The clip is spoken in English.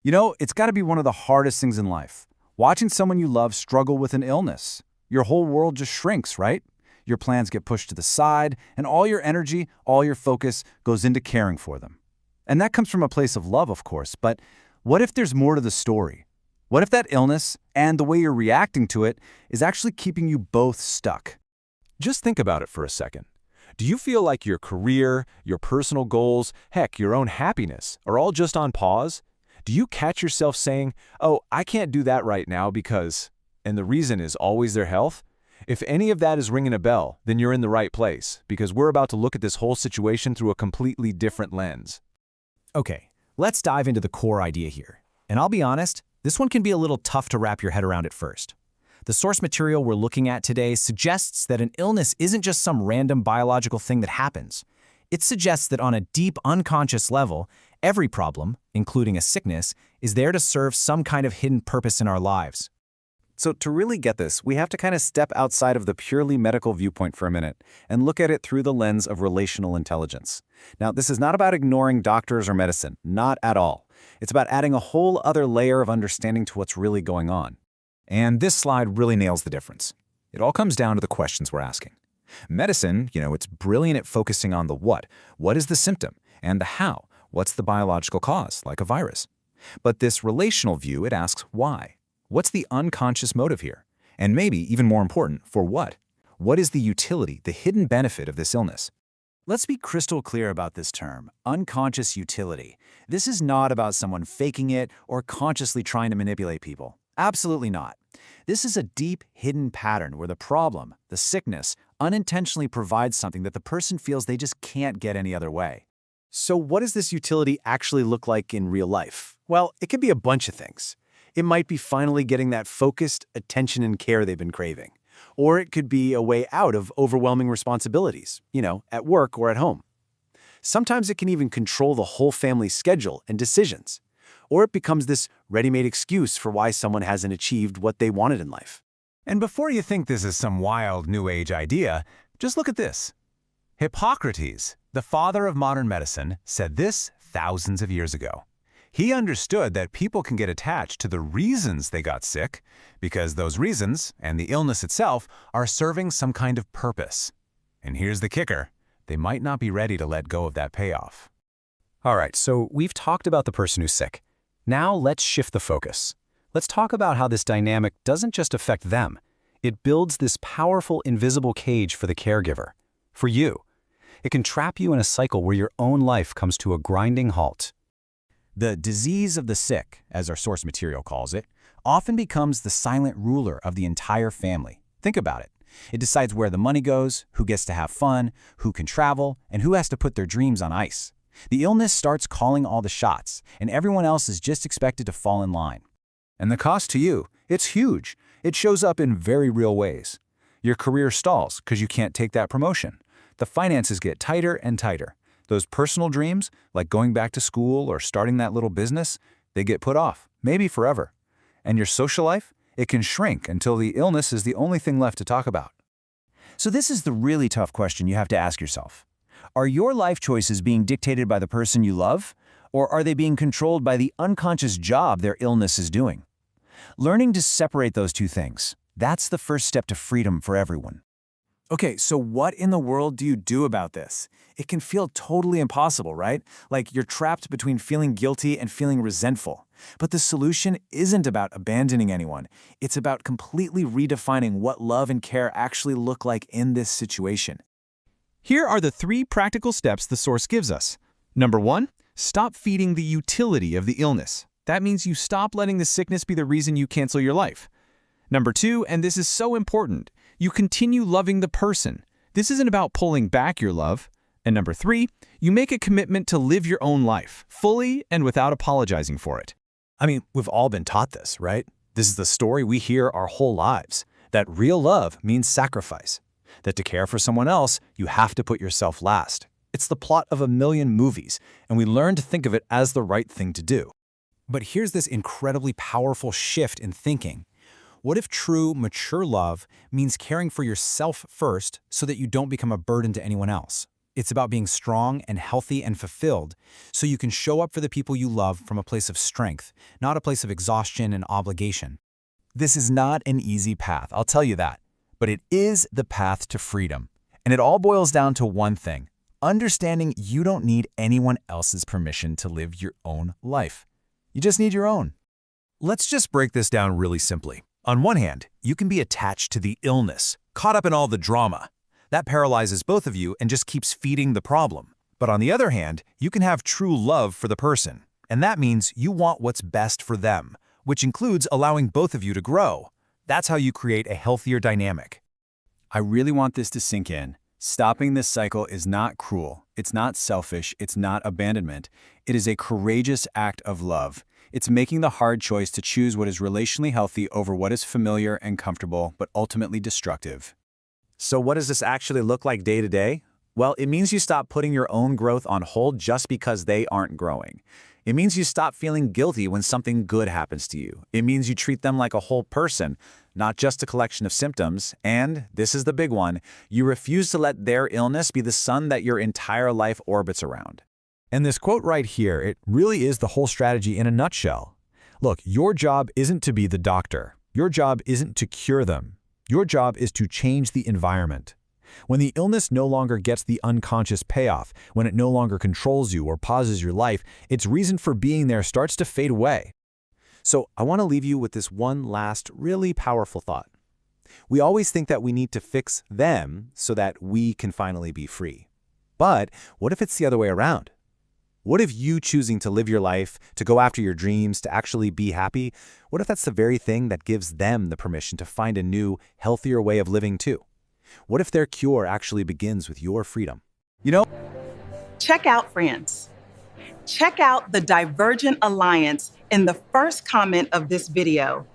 You know, it's got to be one of the hardest things in life. Watching someone you love struggle with an illness. Your whole world just shrinks, right? Your plans get pushed to the side, and all your energy, all your focus goes into caring for them. And that comes from a place of love, of course, but what if there's more to the story? What if that illness, and the way you're reacting to it, is actually keeping you both stuck? Just think about it for a second. Do you feel like your career, your personal goals, heck, your own happiness are all just on pause? Do you catch yourself saying, "Oh, I can't do that right now because," and the reason is always their health? If any of that is ringing a bell, then you're in the right place, because we're about to look at this whole situation through a completely different lens. Okay, let's dive into the core idea here. And I'll be honest, this one can be a little tough to wrap your head around at first. The source material we're looking at today suggests that an illness isn't just some random biological thing that happens. It suggests that on a deep unconscious level, every problem, including a sickness, is there to serve some kind of hidden purpose in our lives. So to really get this, we have to kind of step outside of the purely medical viewpoint for a minute and look at it through the lens of relational intelligence. Now, this is not about ignoring doctors or medicine, not at all. It's about adding a whole other layer of understanding to what's really going on. And this slide really nails the difference. It all comes down to the questions we're asking. Medicine, it's brilliant at focusing on the what. What is the symptom? And the how. What's the biological cause, like a virus? But this relational view, it asks why. What's the unconscious motive here? And maybe, even more important, for what? What is the utility, the hidden benefit of this illness? Let's be crystal clear about this term, unconscious utility. This is not about someone faking it or consciously trying to manipulate people. Absolutely not. This is a deep, hidden pattern where the problem, the sickness, unintentionally provides something that the person feels they just can't get any other way. So what does this utility actually look like in real life? Well, it could be a bunch of things. It might be finally getting that focused attention and care they've been craving. Or it could be a way out of overwhelming responsibilities, at work or at home. Sometimes it can even control the whole family's schedule and decisions. Or it becomes this ready-made excuse for why someone hasn't achieved what they wanted in life. And before you think this is some wild New Age idea, just look at this. Hippocrates, the father of modern medicine, said this thousands of years ago. He understood that people can get attached to the reasons they got sick because those reasons, and the illness itself, are serving some kind of purpose. And here's the kicker. They might not be ready to let go of that payoff. All right, so we've talked about the person who's sick. Now let's shift the focus. Let's talk about how this dynamic doesn't just affect them. It builds this powerful invisible cage for the caregiver, for you. It can trap you in a cycle where your own life comes to a grinding halt. The disease of the sick, as our source material calls it, often becomes the silent ruler of the entire family. Think about it. It decides where the money goes, who gets to have fun, who can travel, and who has to put their dreams on ice. The illness starts calling all the shots, and everyone else is just expected to fall in line. And the cost to you, it's huge. It shows up in very real ways. Your career stalls because you can't take that promotion. The finances get tighter and tighter. Those personal dreams, like going back to school or starting that little business, they get put off, maybe forever. And your social life, it can shrink until the illness is the only thing left to talk about. So this is the really tough question you have to ask yourself. Are your life choices being dictated by the person you love, or are they being controlled by the unconscious job their illness is doing? Learning to separate those two things, that's the first step to freedom for everyone. Okay, so what in the world do you do about this? It can feel totally impossible, right? Like you're trapped between feeling guilty and feeling resentful. But the solution isn't about abandoning anyone. It's about completely redefining what love and care actually look like in this situation. Here are the 3 practical steps the source gives us. Number 1, stop feeding the utility of the illness. That means you stop letting the sickness be the reason you cancel your life. Number 2, and this is so important, you continue loving the person. This isn't about pulling back your love. And number 3, you make a commitment to live your own life, fully and without apologizing for it. I mean, we've all been taught this, right? This is the story we hear our whole lives, that real love means sacrifice, that to care for someone else, you have to put yourself last. It's the plot of a million movies, and we learn to think of it as the right thing to do. But here's this incredibly powerful shift in thinking. What if true, mature love means caring for yourself first so that you don't become a burden to anyone else? It's about being strong and healthy and fulfilled so you can show up for the people you love from a place of strength, not a place of exhaustion and obligation. This is not an easy path, I'll tell you that, but it is the path to freedom. And it all boils down to one thing: understanding you don't need anyone else's permission to live your own life. You just need your own. Let's just break this down really simply. On one hand, you can be attached to the illness, caught up in all the drama. That paralyzes both of you and just keeps feeding the problem. But on the other hand, you can have true love for the person, and that means you want what's best for them, which includes allowing both of you to grow. That's how you create a healthier dynamic. I really want this to sink in. Stopping this cycle is not cruel. It's not selfish. It's not abandonment. It is a courageous act of love. It's making the hard choice to choose what is relationally healthy over what is familiar and comfortable, but ultimately destructive. So what does this actually look like day to day? Well, it means you stop putting your own growth on hold just because they aren't growing. It means you stop feeling guilty when something good happens to you. It means you treat them like a whole person, not just a collection of symptoms. And, this is the big one, you refuse to let their illness be the sun that your entire life orbits around. And this quote right here, it really is the whole strategy in a nutshell. Look, your job isn't to be the doctor. Your job isn't to cure them. Your job is to change the environment. When the illness no longer gets the unconscious payoff, when it no longer controls you or pauses your life, its reason for being there starts to fade away. So I want to leave you with this one last really powerful thought. We always think that we need to fix them so that we can finally be free. But what if it's the other way around? What if you choosing to live your life, to go after your dreams, to actually be happy, what if that's the very thing that gives them the permission to find a new, healthier way of living too? What if their cure actually begins with your freedom? Check out, friends. Check out the Divergent Alliance in the first comment of this video